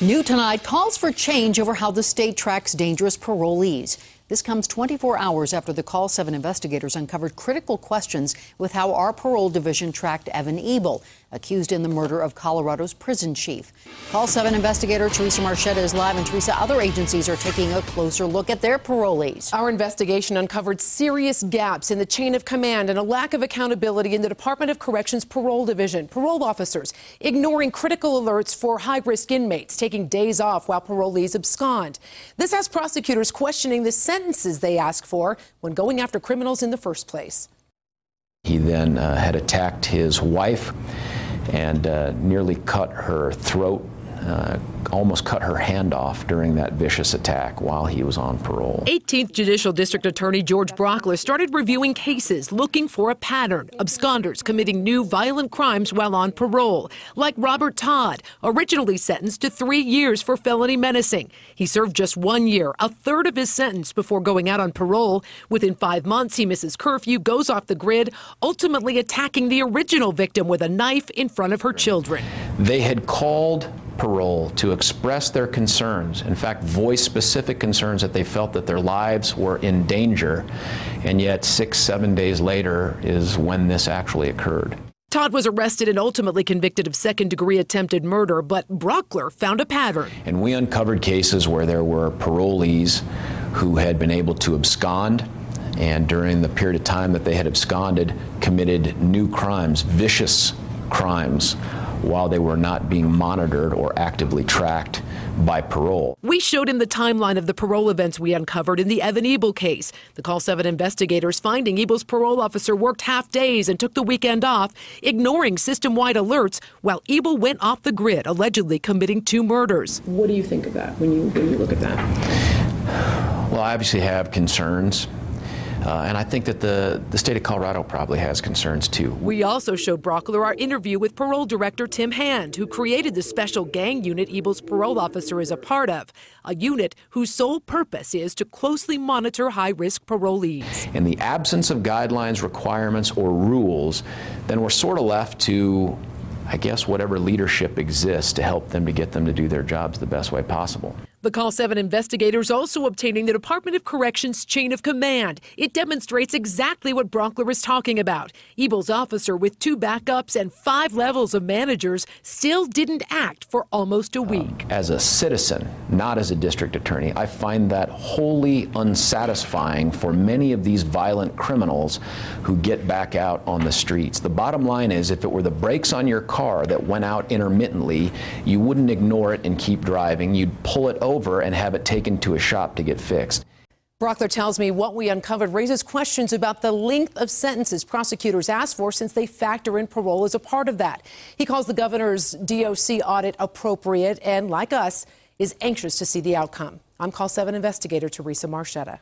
New tonight, calls for change over how the state tracks dangerous parolees. This comes 24 hours after the CALL7 investigators uncovered critical questions with how our parole division tracked Evan Ebel, accused in the murder of Colorado's prison chief. CALL7 investigator Theresa Marchetta is live, and Theresa, other agencies are taking a closer look at their parolees. Our investigation uncovered serious gaps in the chain of command and a lack of accountability in the Department of Corrections Parole Division. Parole officers ignoring critical alerts for high-risk inmates, taking days off while parolees abscond. This has prosecutors questioning the sentences they ask for when going after criminals in the first place. He then had attacked his wife and nearly cut her throat, almost cut her hand off during that vicious attack while he was on parole. 18th Judicial District Attorney George Brauchler started reviewing cases looking for a pattern. Absconders committing new violent crimes while on parole, like Robert Todd, originally sentenced to 3 years for felony menacing. He served just 1 year, a third of his sentence, before going out on parole. Within 5 months, he misses curfew, goes off the grid, ultimately attacking the original victim with a knife in front of her children. They had called parole to express their concerns, in fact voice specific concerns that they felt that their lives were in danger, and yet 6-7 days later is when this actually occurred. Todd was arrested and ultimately convicted of second-degree attempted murder, but Brauchler found a pattern. And we uncovered cases where there were parolees who had been able to abscond, and during the period of time that they had absconded, committed new crimes, vicious crimes, while they were not being monitored or actively tracked by parole. We showed him the timeline of the parole events we uncovered in the Evan Ebel case. The CALL7 investigators finding Ebel's parole officer worked half days and took the weekend off, ignoring system-wide alerts while Ebel went off the grid, allegedly committing 2 murders. What do you think of that when you look at that? Well, I obviously have concerns. And I think that the state of Colorado probably has concerns too. We also showed Brauchler our interview with parole director Tim Hand, who created the special gang unit Ebel's parole officer is a part of, a unit whose sole purpose is to closely monitor high-risk parolees. In the absence of guidelines, requirements, or rules, then we're sort of left to, I guess, whatever leadership exists to help them to get them to do their jobs the best way possible. The CALL7 investigators also obtaining the Department of Corrections chain of command. It demonstrates exactly what Brauchler is talking about. Ebel's officer, with 2 backups and 5 levels of managers, still didn't act for almost a week. As a citizen, not as a district attorney, I find that wholly unsatisfying for many of these violent criminals who get back out on the streets. The bottom line is, if it were the brakes on your car that went out intermittently, you wouldn't ignore it and keep driving. You'd pull it over and have it taken to a shop to get fixed. Brauchler tells me what we uncovered raises questions about the length of sentences prosecutors ask for, since they factor in parole as a part of that. He calls the governor's DOC audit appropriate and, like us, is anxious to see the outcome. I'm CALL7 investigator Theresa Marchetta.